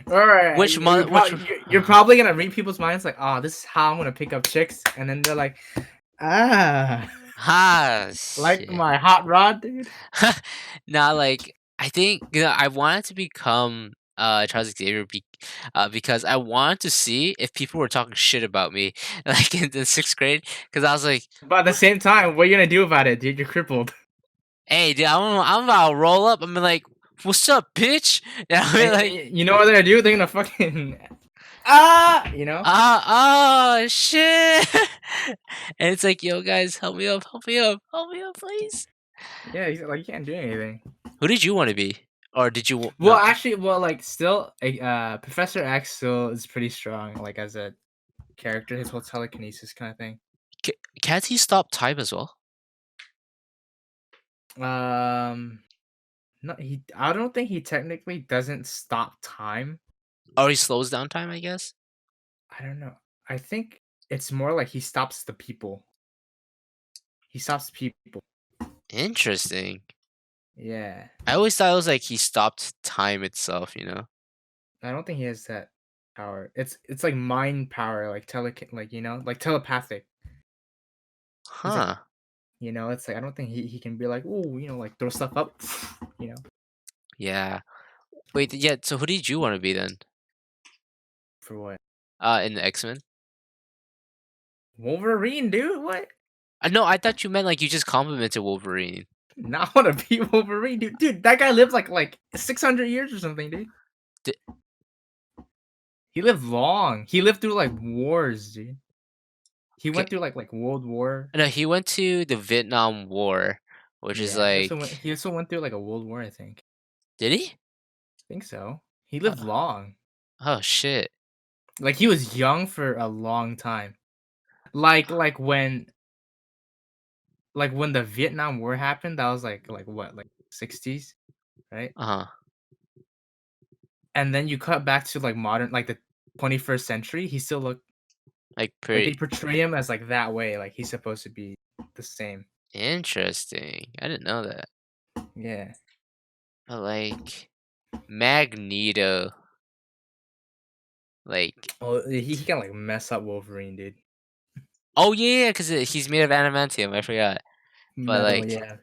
Alright, which month? Which you're probably gonna read people's minds like, "Oh, this is how I'm gonna pick up chicks," and then they're like, "Ah, like shit. my hot rod, dude." Now, like I think I wanted to become Charles Xavier because I wanted to see if people were talking shit about me like in the sixth grade because I was like, But at the what? same time, what are you gonna do about it, dude? You're crippled. Hey, dude, I'm about to roll up. I'm like, what's up, bitch? And I mean, And like, you know what they're gonna do? They're gonna fucking ah, you know? oh shit! And it's like, yo, guys, help me up, help me up, help me up, please. Yeah, he's like, you can't do anything. Who did you want to be, or did you Well, not? actually, well, like, still, Professor X still is pretty strong, like, as a character, his whole telekinesis kinda thing. Can't he stop time as well? Um, no, I don't think he technically doesn't stop time. Or he slows down time, I guess. I don't know. I think it's more like he stops the people. He stops people. Interesting. Yeah. I always thought it was like he stopped time itself. You know? I don't think he has that power. It's like mind power, like like, like telepathic. He's like, Huh? it's like I don't think he can be like, oh, like throw stuff up, Yeah. Wait. Yeah. So who did you want to be then? for what? In the X Men. Wolverine, dude. What? No, I thought you meant like you just complimented Wolverine. Not want to be Wolverine, dude. Dude, that guy lived like 600 years or something, dude. D- He lived long. He lived through like wars, dude. He okay. went through like World War. No, he went to the Vietnam War, which is Yeah, like, he also went through like a World War, I think. did he? I think so. He lived Uh, long. oh shit. Like he was young for a long time. Like when the Vietnam War happened, that was like what, like 60s, right? Uh huh. And then you cut back to like modern, like the 21st century, he still looked Like like they pretty portray him as like that way, like he's supposed to be the same. interesting. I didn't know that. Yeah. But like Magneto, like Oh, he can like mess up Wolverine, dude. oh yeah, because he's made of adamantium. I forgot. But Metal, like, yeah.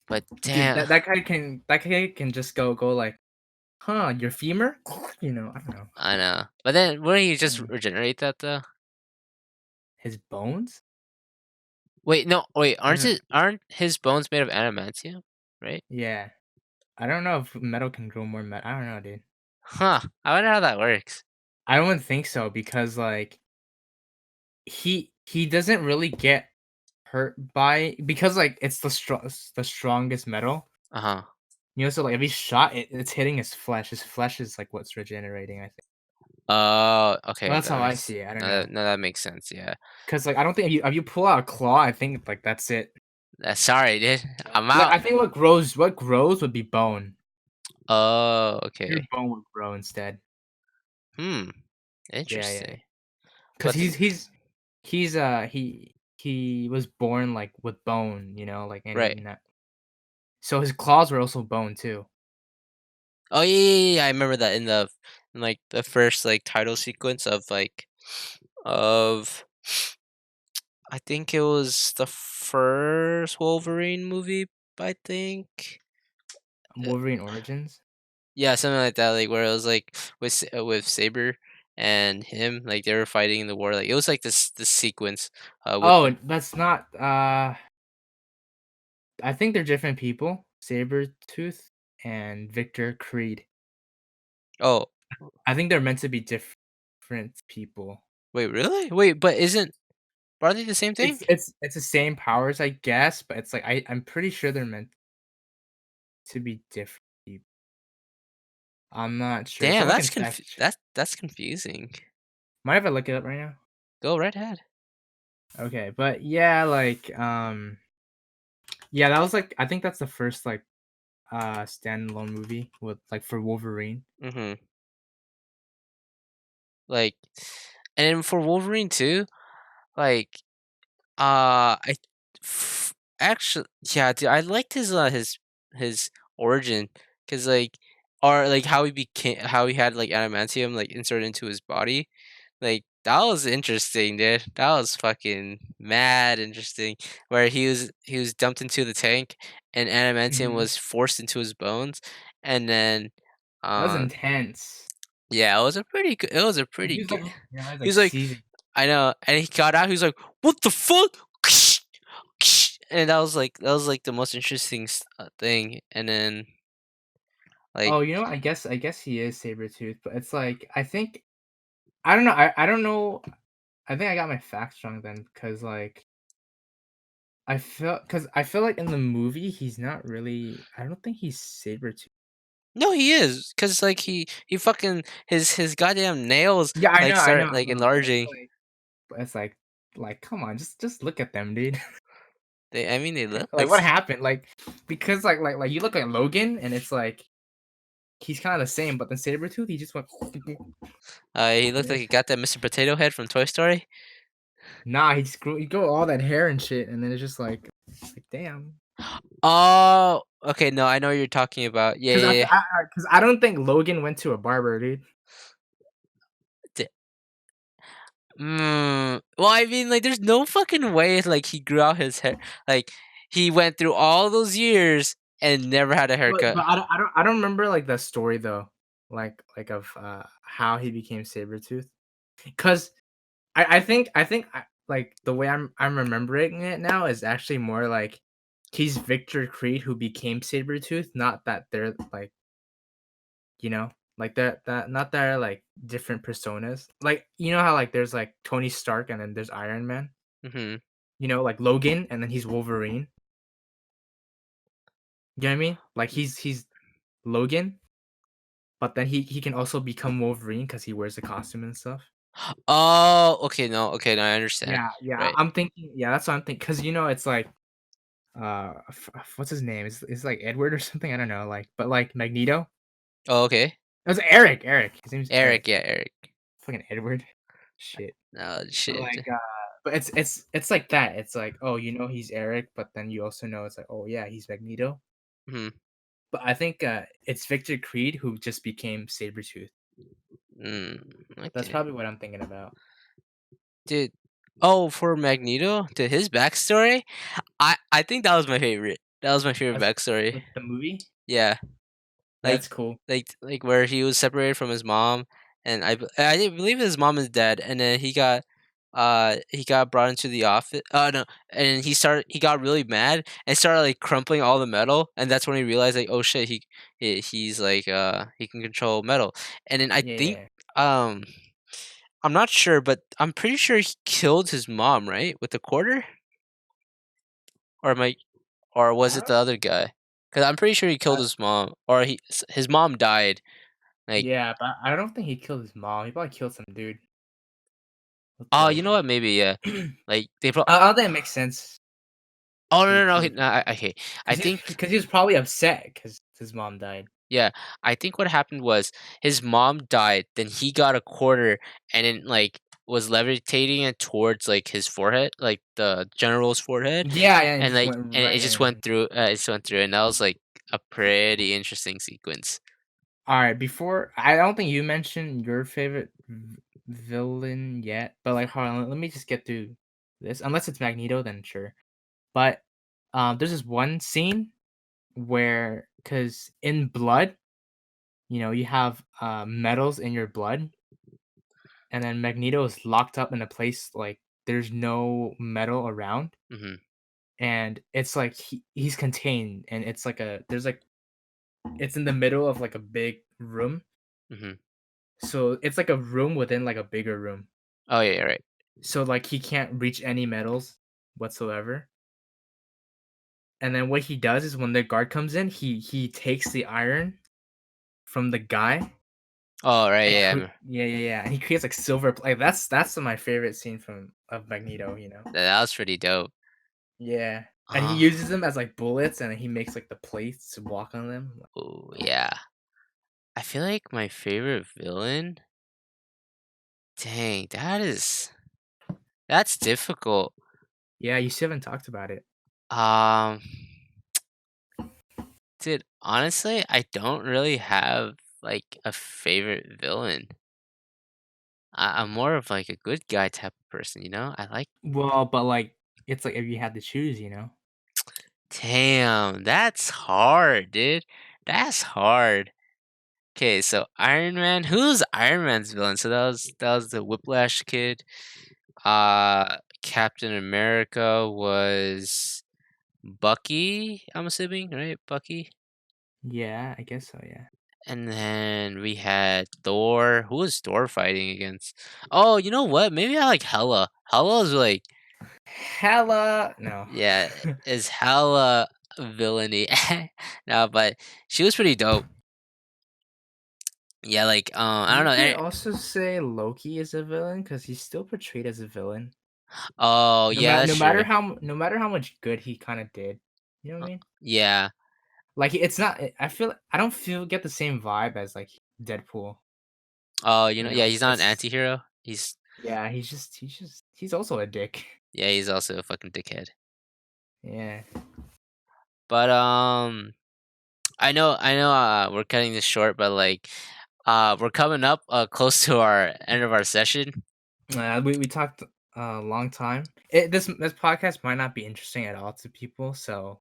but Dude, damn, that guy can just go like, huh, your femur? I don't know. I know. But then wouldn't he just Mm. regenerate that though? His bones? Wait, no, wait, I don't. aren't his bones made of adamantium? Right? Yeah. I don't know if metal can grow more metal. I don't know, dude. Huh. I wonder how that works. I don't think so because like he doesn't really get hurt by because like it's the strongest metal. Uh huh. You know, so like if he's shot, it's hitting his flesh. His flesh is like what's regenerating. I think. Oh, okay, Well, that's that how I makes see it. I don't no, know. no, that makes sense. Yeah. Cause like I don't think if you pull out a claw, I think like that's it. Sorry, dude. I'm Like out. I think what grows would be bone. Oh, Your okay. bone would grow instead. Hmm. Yeah, yeah. Interesting. Cause But he was born like with bone, like any right. not. So his claws were also bone too. Oh yeah, yeah, yeah, yeah, I remember that in like the first like title sequence of of I think it was the first Wolverine movie. I think. Uh, Wolverine Origins. Yeah, something like that. Like where it was like with Saber and him, like they were fighting in the war. Like it was like this sequence with Oh, them. that's not. I think they're different people. Sabretooth and Victor Creed. Oh, I think they're meant to be different people. wait, really? Wait, but are they the same thing? It's the same powers, I guess, but it's like I'm pretty sure they're meant to be different people. I'm not sure. Damn, Someone can fact check. that's confusing. Mind if I look it up right now? Go right ahead. Okay, but yeah, like yeah, that was like I think that's the first like standalone movie with like for Wolverine. Mm-hmm. Like, and then for Wolverine too, like, I actually, yeah, dude, I liked his origin because like, or like how he had like adamantium like inserted into his body. Like that was interesting, dude. That was fucking mad interesting. Where he was dumped into the tank, and adamantium Mhm. was forced into his bones, and then, That was um, intense. yeah, it was a pretty good. It was a Like, pretty he was like, good. yeah, he's He like was like, seizing. I know, and he got out. He was like, "What the fuck?" And that was like the most interesting thing. And then like, Oh, I guess he is Sabretooth, but it's like I don't know. I don't know. I think I got my facts wrong then, because like I feel like in the movie he's not really. I don't think he's Sabretooth. no, he is, cause like he fucking his goddamn nails Yeah, I like know, I know, start I like know. But it's enlarging. like, come on, just look at them, dude. I mean, they look Like, like what happened? Like, because like you look at Logan, and it's like he's kind of the same, but then Sabretooth, he just went. he looked like he got that Mr. Potato Head from Toy Story. Nah, he grew all that hair and shit, and then it's just like damn. Oh, okay, no, I know what you're talking about. Yeah, Because yeah, yeah. I don't think Logan went to a barber, dude. Well, I mean, like, there's no fucking way, like, he grew out his hair. Like, he went through all those years and never had a haircut. But I don't remember like the story though, like of how he became Sabretooth. Because like the way I'm remembering it now is actually more like he's Victor Creed who became Sabretooth, not that they're like you know like that not that are like different personas. Like you know how like there's like Tony Stark and then there's Iron Man. Hmm. Like Logan and then he's Wolverine. You know what I mean? Like he's Logan, but then he can also become Wolverine because he wears the costume and stuff. Oh, okay, no, I understand. Yeah, yeah. Right. I'm thinking. Yeah, that's what I'm thinking. Because it's like what's his name? Is like Edward or something? I don't know. Like, but like Magneto. Oh, okay. It was Eric. Eric. His name's Eric, Eric. yeah, Eric. Fucking Edward. Shit. No, But shit. like, but it's like that. It's like, oh, he's Eric, but then you also know it's like, oh yeah, he's Magneto. Hmm. But I think it's Victor Creed who just became Sabretooth. That's Okay. probably what I'm thinking about. Dude. Oh, for Magneto, to his backstory, I think that was my favorite. That was my favorite That's backstory. like the movie. Yeah. Like That's cool. like where he was separated from his mom, and I believe his mom is dead, and then he got brought into the office. Oh no, and he got really mad and started like crumpling all the metal, and that's when he realized like, oh shit, he's like he can control metal. And then I think, Yeah. um I'm not sure, but I'm pretty sure he killed his mom, right, with the quarter, or am I or was I it the don't other guy? Cause I'm pretty sure he killed Uh, his mom, or his mom died. Like, yeah, but I don't think he killed his mom. He probably killed some dude with oh, you like. know what? Maybe yeah. Like they pro I don't think it makes sense. Oh, He no, no, no, killed no, okay. I think because he was probably upset because his mom died. yeah, I think what happened was his mom died, then he got a quarter and then, like, was levitating it towards, like, his forehead, like, the general's forehead, Yeah, yeah, and and, just like, went and right in. it just went through, and that was, like, a pretty interesting sequence. All right, before I don't think you mentioned your favorite villain yet, but like, hold on, let me just get through this. Unless it's Magneto, then sure. But there's this one scene where, because in blood, you have metals in your blood, and then Magneto is locked up in a place like there's no metal around, Mhm, and it's like he's contained, and it's like it's in the middle of like a big room. mhm. So it's like a room within like a bigger room. Oh, yeah, right. So like he can't reach any metals whatsoever. And then what he does is when the guard comes in, he takes the iron from the guy Oh, right, and yeah, yeah, yeah, yeah, and he creates like silver like that's my favorite scene from of Magneto. that was pretty dope. Yeah. And he Uh, uses them as like bullets and he makes like the plates to walk on them. oh, yeah. I feel like my favorite villain? Dang, that's difficult. Yeah, you still haven't talked about it. Um Dude, honestly, I don't really have like a favorite villain. I'm more of like a good guy type of person, you know? I like Well, but like it's like if you had to choose. damn, that's hard, dude. That's hard. Okay, so Iron Man, who's Iron Man's villain? So that was the Whiplash kid. Captain America was Bucky, I'm assuming, right? Bucky. Yeah, I guess so, yeah. And then we had Thor. Who was Thor fighting against? Oh, you know what? Maybe I like Hela. Hela is like, Hella no. yeah, is hella villainy. No, but she was pretty dope. Yeah, like, I don't You know. could also say Loki is a villain because he's still portrayed as a villain. Oh, No yeah, matter that's true. no matter how much good he kind of did. You know what I mean? Yeah. Like it's not. I don't feel get the same vibe as like Deadpool. Oh, yeah, he's not an It's anti-hero. He's yeah. He's also a dick. yeah, he's also a fucking dickhead. Yeah. But I know we're cutting this short, but like we're coming up close to our end of our session. We talked a long time. This podcast might not be interesting at all to people. So,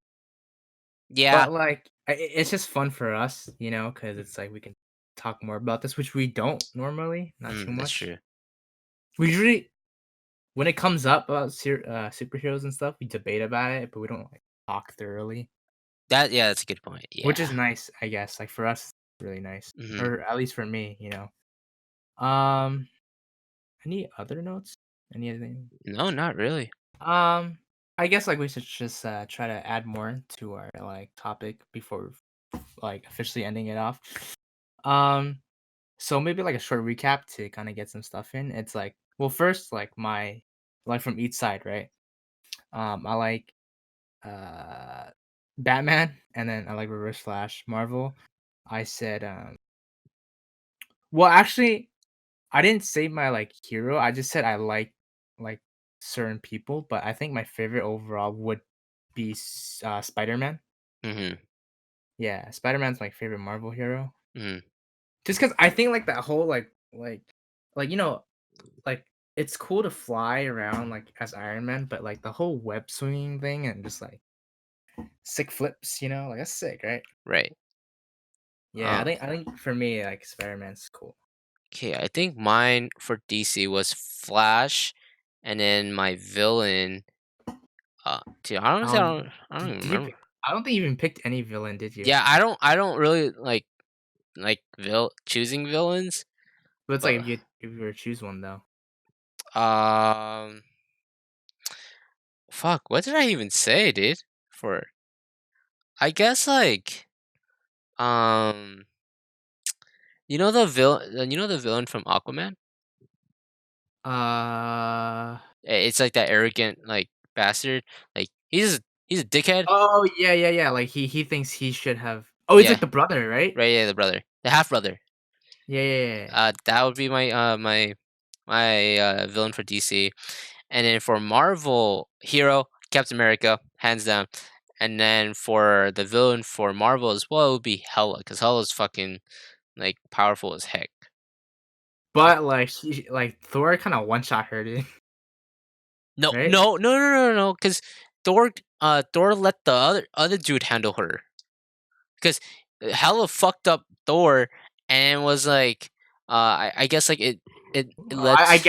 Yeah. but like it's just fun for us, because it's like we can talk more about this, which we don't normally, not too That's much. true. We usually when it comes up about superheroes and stuff, we debate about it, but we don't like talk thoroughly, Yeah, that's a good point. which Yeah. is nice, I guess. Like for us, it's really nice, Mhm. or at least for me. Um, any other notes? Anything? No, not really. Um, I guess like we should just try to add more to our like topic before like officially ending it off. Um, so maybe like a short recap to kind of get some stuff in. It's like, well, first like from each side, right? I like uh Batman, and then I like Reverse Flash. Marvel, I said well, actually, I didn't say my like hero. I just said I like certain people, but I think my favorite overall would be Spider-Man. Mhm. Yeah, Spider-Man's my favorite Marvel hero. Mhm. Just because I think like that whole like like it's cool to fly around like as Iron Man, but like the whole web swinging thing and just like sick flips, like that's sick, right? Right. Yeah, Uh, I think for me like Spider-Man's cool. okay, I think mine for DC was Flash, and then my villain. Dude, honestly, I don't even Did you? remember. I don't think you even picked any villain, did you? Yeah, I don't really like choosing villains, But it's like but if you were to choose one though. um, fuck, what did I even say, dude? For I guess like um you know the villain from Aquaman? Uh. It's like that arrogant like bastard. Like he's a dickhead. Oh, yeah, yeah, yeah, like, he thinks he should have oh, he's Yeah, like the brother, right? right. Yeah, the brother, the half brother. Yeah, yeah, yeah, yeah. That would be my villain for DC, and then for Marvel hero Captain America, hands down. And then for the villain for Marvel as well, it would be Hela, because Hela's fucking like powerful as heck. But, like, like, Thor kinda one-shot her, dude, No, right? no, no, no, no, no, because Thor let the other dude handle her, because Hela fucked up Thor and was like, I guess like it I lets.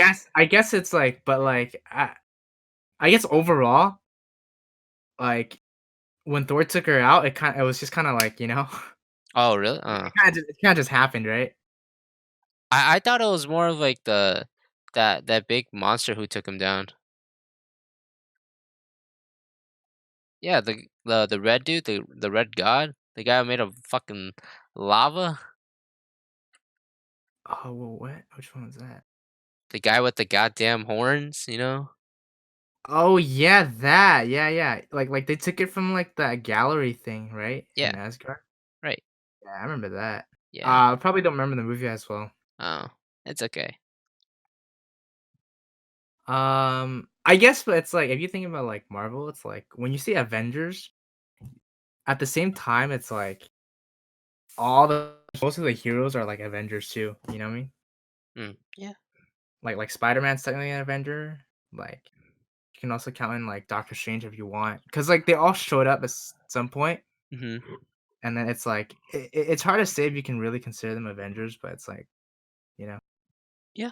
guess it's like but, like, I guess overall, like, when Thor took her out, it was just kinda like, Oh really? it kinda just happened, right? I thought it was more of like that big monster who took him down. Yeah, the red dude, the red god, the guy made of fucking lava, Oh, well, what? Which one was that? the guy with the goddamn horns, you know? Oh, yeah, that, yeah, yeah, like, they took it from, like, that gallery thing, right, Yeah, in Asgard? right. Yeah, I remember that. Yeah. Probably don't remember the movie as well. Oh, it's okay. I guess, but it's like, if you think about, like, Marvel, it's like, when you see Avengers, at the same time, it's like, all the most of the heroes are, like, Avengers too, you know what I mean? Yeah. Like, Spider-Man's technically an Avenger, like, you can also count in, like, Doctor Strange if you want, because like, they all showed up at some point, Mhm. and then it's like, it's hard to say if you can really consider them Avengers, but it's like, you know, Yeah.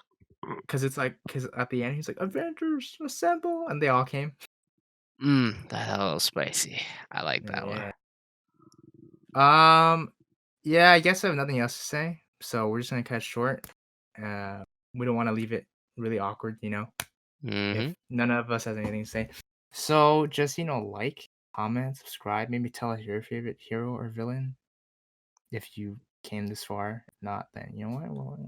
because it's like, because at the end, he's like, "Avengers, assemble!" And they all came. That a little spicy. I like that one. Yeah. Um, yeah, I guess I have nothing else to say, so we're just gonna cut it short. Uh, we don't wanna leave it really awkward, if Mhm. none of us has anything to say. So just, like, comment, subscribe, maybe tell us your favorite hero or villain if you came this far. If not, then you know what? Well,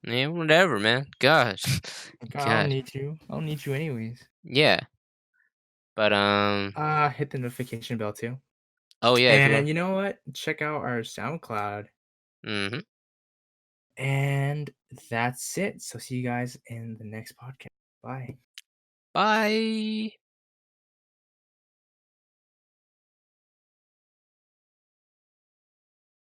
Yeah, whatever, man. Gosh. I don't God. need you. I don't need you anyways. Yeah. But Hit the notification bell too. oh yeah, if you And want. you know what? Check out our SoundCloud. Mhm. And that's it. So see you guys in the next podcast. Bye. Bye.